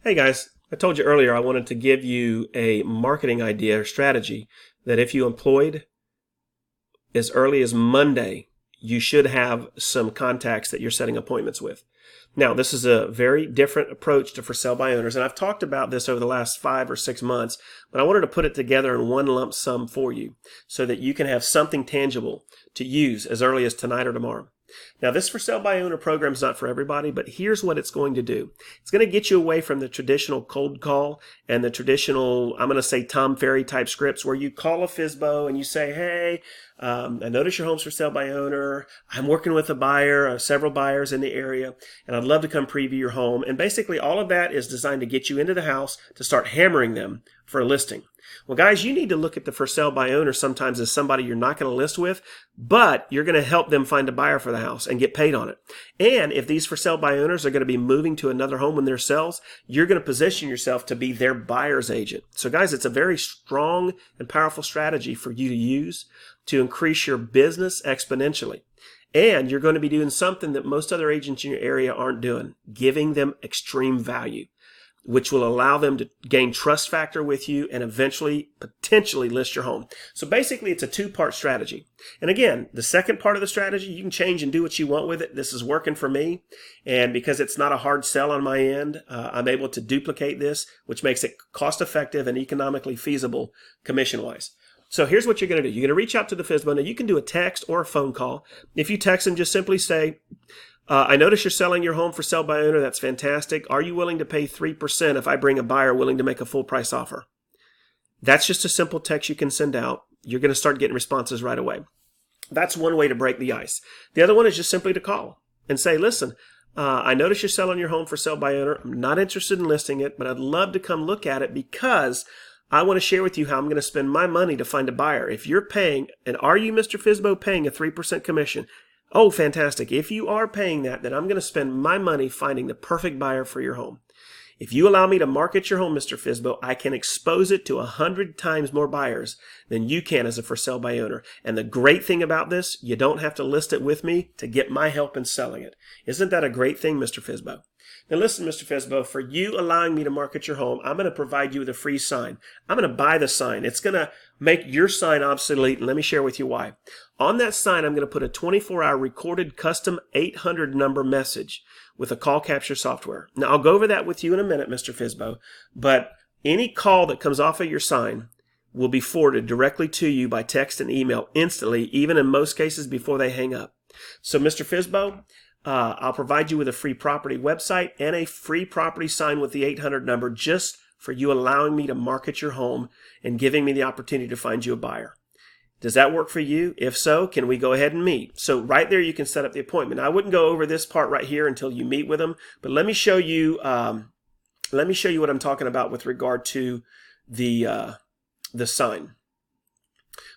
Hey guys, I told you earlier I wanted to give you a marketing idea or strategy that if you employed as early as Monday, you should have some contacts that you're setting appointments with. Now, this is a very different approach to for sale by owners, and I've talked about this over the last 5 or 6 months, but I wanted to put it together in one lump sum for you so that you can have something tangible to use as early as tonight or tomorrow. Now, this for sale by owner program is not for everybody, but here's what it's going to do. It's going to get you away from the traditional cold call and the traditional, I'm going to say Tom Ferry type scripts where you call a FSBO and you say, hey, I notice your home's for sale by owner. I'm working with a buyer, several buyers in the area, and I'd love to come preview your home. And basically all of that is designed to get you into the house to start hammering them for a listing. Well, guys, you need to look at the for sale by owner sometimes as somebody you're not going to list with, but you're going to help them find a buyer for the house and get paid on it. And if these for sale by owners are going to be moving to another home when they're sells, you're going to position yourself to be their buyer's agent. So guys, it's a very strong and powerful strategy for you to use to increase your business exponentially. And you're going to be doing something that most other agents in your area aren't doing, giving them extreme value, which will allow them to gain trust factor with you and eventually potentially list your home. So basically it's a two-part strategy. And again, the second part of the strategy, you can change and do what you want with it. This is working for me. And because it's not a hard sell on my end, I'm able to duplicate this, which makes it cost effective and economically feasible commission-wise. So here's what you're going to do. You're going to reach out to the FSBO. Now you can do a text or a phone call. If you text them, just simply say, I notice you're selling your home for sale by owner. That's fantastic. Are you willing to pay 3% if I bring a buyer willing to make a full price offer? That's just a simple text you can send out. You're going to start getting responses right away. That's one way to break the ice. The other one is just simply to call and say, listen, I notice you're selling your home for sale by owner. I'm not interested in listing it, but I'd love to come look at it because I want to share with you how I'm going to spend my money to find a buyer. If you're paying, and are you, Mr. FSBO, paying a 3% commission? Oh, fantastic. If you are paying that, then I'm going to spend my money finding the perfect buyer for your home. If you allow me to market your home, Mr. FSBO, I can expose it to 100 times more buyers than you can as a for sale by owner. And the great thing about this, you don't have to list it with me to get my help in selling it. Isn't that a great thing, Mr. FSBO? Now listen, Mr. FSBO, for you allowing me to market your home, I'm going to provide you with a free sign. I'm going to buy the sign. It's going to make your sign obsolete, and let me share with you why. On that sign, I'm going to put a 24-hour recorded custom 800 number message with a call capture software. Now, I'll go over that with you in a minute, Mr. FSBO, but any call that comes off of your sign will be forwarded directly to you by text and email instantly, even in most cases before they hang up. So, Mr. FSBO, I'll provide you with a free property website and a free property sign with the 800 number just for you allowing me to market your home and giving me the opportunity to find you a buyer. Does that work for you? If so, can we go ahead and meet? So right there, you can set up the appointment. I wouldn't go over this part right here until you meet with them, but let me show you. Let me show you what I'm talking about with regard to the sign.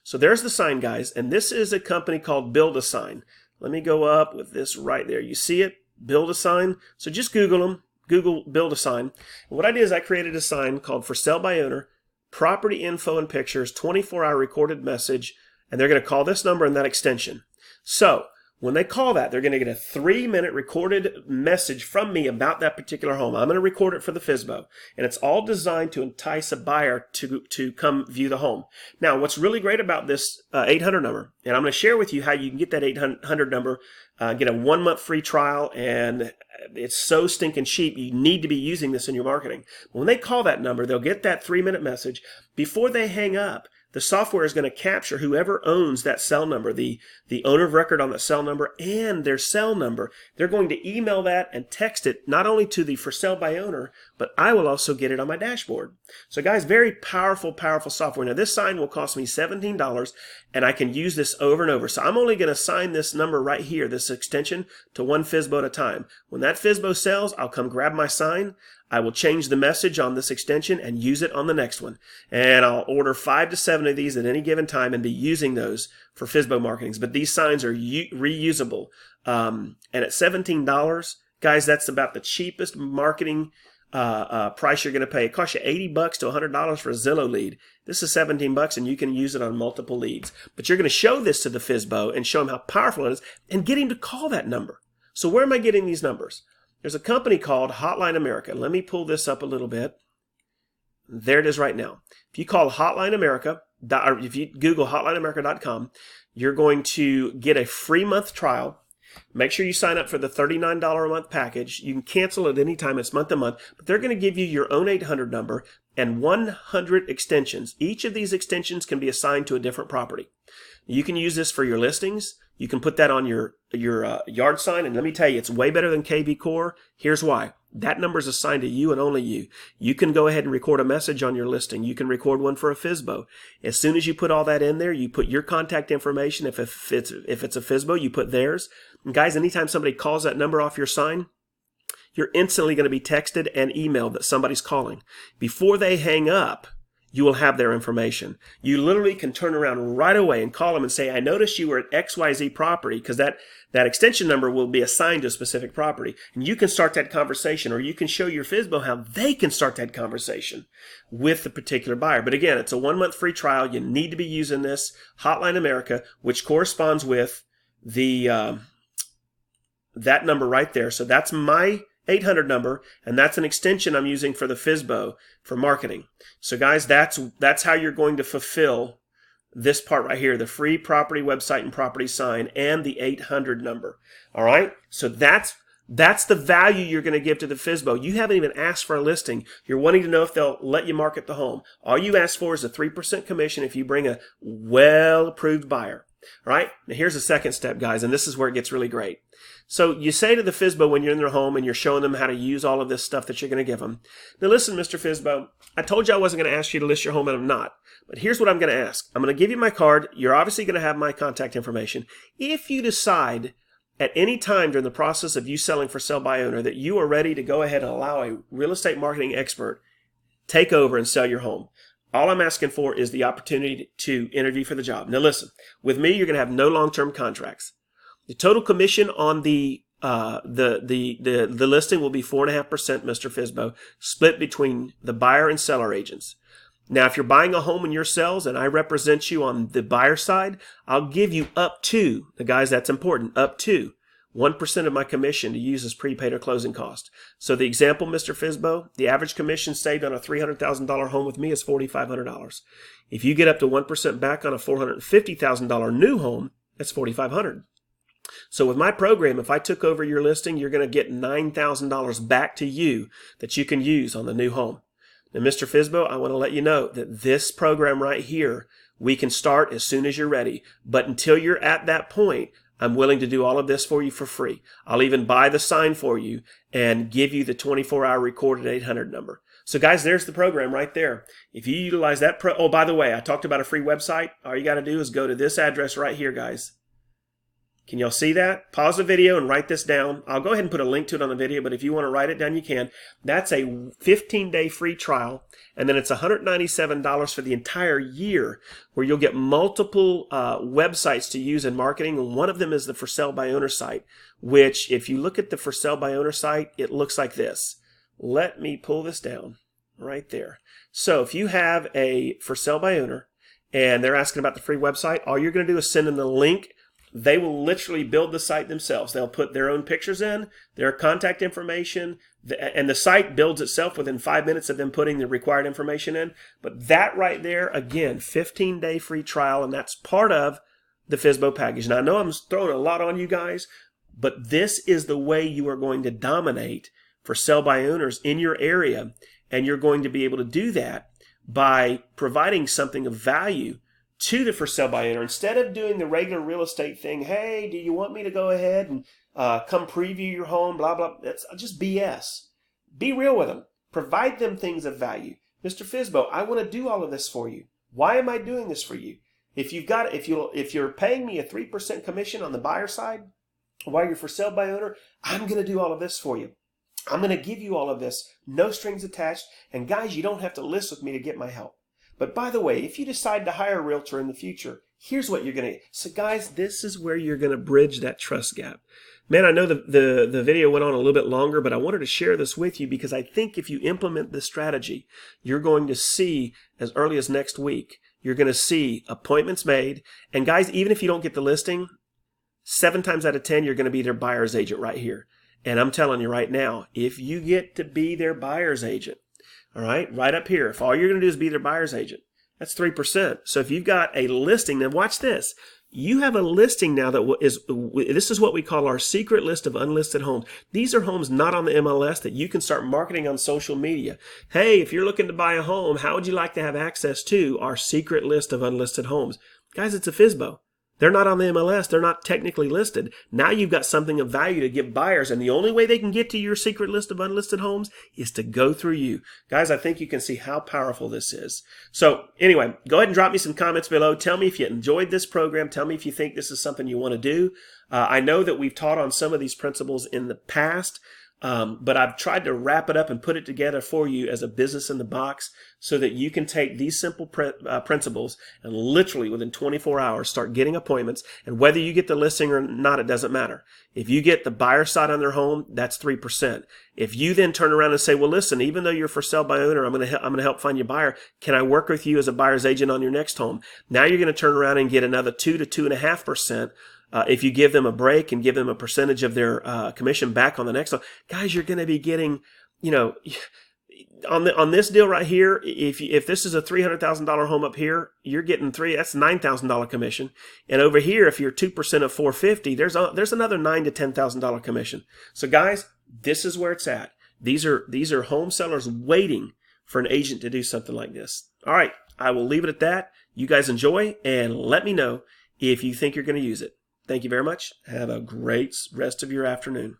So there's the sign, guys, and this is a company called Build a Sign. Let me go up with this right there. You see it? Build a Sign. So just Google them. Google Build a Sign. And what I did is I created a sign called For Sale by Owner, Property Info and Pictures, 24-hour recorded message, and they're going to call this number and that extension. So when they call that, they're going to get a 3-minute recorded message from me about that particular home. I'm going to record it for the FSBO, and it's all designed to entice a buyer to come view the home. Now, what's really great about this 800 number, and I'm going to share with you how you can get that 800 number, get a 1-month free trial, and it's so stinking cheap, you need to be using this in your marketing. When they call that number, they'll get that 3-minute message. Before they hang up, the software is going to capture whoever owns that cell number, the owner of record on that cell number and their cell number. They're going to email that and text it not only to the for sale by owner, but I will also get it on my dashboard. So guys, very powerful, powerful software. Now this sign will cost me $17 and I can use this over and over. So I'm only going to assign this number right here, this extension, to one FSBO at a time. When that FSBO sells, I'll come grab my sign. I will change the message on this extension and use it on the next one. And I'll order 5 to 7 of these at any given time and be using those for FSBO marketings. But these signs are reusable. And at $17, guys, that's about the cheapest marketing price you're going to pay. It costs you $80 to $100 for a Zillow lead. This is $17 and you can use it on multiple leads. But you're going to show this to the FSBO and show him how powerful it is and get him to call that number. So where am I getting these numbers? There's a company called Hotline America. Let me pull this up a little bit. There it is right now. If you call Hotline America, or if you Google hotlineamerica.com, you're going to get a free month trial. Make sure you sign up for the $39 a month package. You can cancel at any time. It's month to month. But they're going to give you your own 800 number and 100 extensions. Each of these extensions can be assigned to a different property. You can use this for your listings. You can put that on your yard sign. And let me tell you, it's way better than KV Core. Here's why. That number is assigned to you and only you. You can go ahead and record a message on your listing. You can record one for a FSBO. As soon as you put all that in there, you put your contact information. If it's a FSBO, you put theirs. And guys, anytime somebody calls that number off your sign, you're instantly going to be texted and emailed that somebody's calling. Before they hang up, you will have their information. You literally can turn around right away and call them and say, I noticed you were at XYZ property, because that extension number will be assigned to a specific property. And you can start that conversation, or you can show your FSBO how they can start that conversation with the particular buyer. But again, it's a 1 month free trial. You need to be using this Hotline America, which corresponds with the that number right there. So that's my 800 number, and that's an extension I'm using for the FSBO for marketing. So guys, that's how you're going to fulfill this part right here, the free property website and property sign and the 800 number. All right? So that's the value you're going to give to the FSBO. You haven't even asked for a listing. You're wanting to know if they'll let you market the home. All you ask for is a 3% commission if you bring a well-approved buyer. All right? Now here's the second step, guys, and this is where it gets really great. So you say to the FSBO when you're in their home and you're showing them how to use all of this stuff that you're going to give them, now listen, Mr. FSBO, I told you I wasn't going to ask you to list your home, and I'm not. But here's what I'm going to ask. I'm going to give you my card. You're obviously going to have my contact information. If you decide at any time during the process of you selling for sale by owner that you are ready to go ahead and allow a real estate marketing expert take over and sell your home, all I'm asking for is the opportunity to interview for the job. Now listen, with me, you're going to have no long-term contracts. The total commission on the listing will be 4.5%, Mr. FSBO, split between the buyer and seller agents. Now, if you're buying a home in your sales and I represent you on the buyer side, I'll give you up to, the guys, that's important, up to 1% of my commission to use as prepaid or closing cost. So the example, Mr. FSBO, the average commission saved on a $300,000 home with me is $4,500. If you get up to 1% back on a $450,000 new home, that's $4,500. So with my program, if I took over your listing, you're going to get $9,000 back to you that you can use on the new home. Now, Mr. FSBO, I want to let you know that this program right here, we can start as soon as you're ready. But until you're at that point, I'm willing to do all of this for you for free. I'll even buy the sign for you and give you the 24-hour recorded 800 number. So guys, there's the program right there. If you utilize that oh, by the way, I talked about a free website. All you got to do is go to this address right here, guys. Can y'all see that? Pause the video and write this down. I'll go ahead and put a link to it on the video, but if you want to write it down, you can. That's a 15-day free trial, and then it's $197 for the entire year, where you'll get multiple websites to use in marketing, and one of them is the For Sale by Owner site, which if you look at the For Sale by Owner site, it looks like this. Let me pull this down right there. So if you have a For Sale by Owner, and they're asking about the free website, all you're going to do is send them the link. They will literally build the site themselves. They'll put their own pictures in, their contact information, and the site builds itself within 5 minutes of them putting the required information in. But that right there, again, 15-day free trial, and that's part of the FSBO package. Now, I know I'm throwing a lot on you guys, but this is the way you are going to dominate for sale by owners in your area, and you're going to be able to do that by providing something of value to the For Sale by Owner. Instead of doing the regular real estate thing, hey, do you want me to go ahead and come preview your home, blah, blah. That's just BS. Be real with them. Provide them things of value. Mr. FSBO, I want to do all of this for you. Why am I doing this for you? If you're paying me a 3% commission on the buyer side while you're For Sale by Owner, I'm going to do all of this for you. I'm going to give you all of this, no strings attached. And guys, you don't have to list with me to get my help. But by the way, if you decide to hire a realtor in the future, here's what you're going to get. So guys, this is where you're going to bridge that trust gap. Man, I know the video went on a little bit longer, but I wanted to share this with you because I think if you implement this strategy, you're going to see as early as next week, you're going to see appointments made. And guys, even if you don't get the listing, 7 times out of 10, you're going to be their buyer's agent right here. And I'm telling you right now, if you get to be their buyer's agent, all right up here, if all you're going to do is be their buyer's agent, that's 3%. So if you've got a listing, then watch this. You have a listing now this is what we call our secret list of unlisted homes. These are homes not on the MLS that you can start marketing on social media. Hey, if you're looking to buy a home, how would you like to have access to our secret list of unlisted homes? Guys, it's a FSBO. They're not on the MLS. They're not technically listed. Now you've got something of value to give buyers, and the only way they can get to your secret list of unlisted homes is to go through you. Guys, I think you can see how powerful this is. So anyway, go ahead and drop me some comments below. Tell me if you enjoyed this program. Tell me if you think this is something you want to do. I know that we've taught on some of these principles in the past, but I've tried to wrap it up and put it together for you as a business in the box so that you can take these simple principles and literally within 24 hours start getting appointments. And whether you get the listing or not, it doesn't matter. If you get the buyer side on their home, that's 3%. If you then turn around and say, well, listen, even though you're for sale by owner, I'm going to help find you a buyer. Can I work with you as a buyer's agent on your next home? Now you're going to turn around and get another 2 to 2.5%. If you give them a break and give them a percentage of their commission back on the next one, guys, you're going to be getting, on this deal right here, if this is a $300,000 home up here, you're getting that's $9,000 commission. And over here, if you're 2% of $450, there's another $9,000 to $10,000 commission. So guys, this is where it's at. These are home sellers waiting for an agent to do something like this. All right, I will leave it at that. You guys enjoy and let me know if you think you're going to use it. Thank you very much. Have a great rest of your afternoon.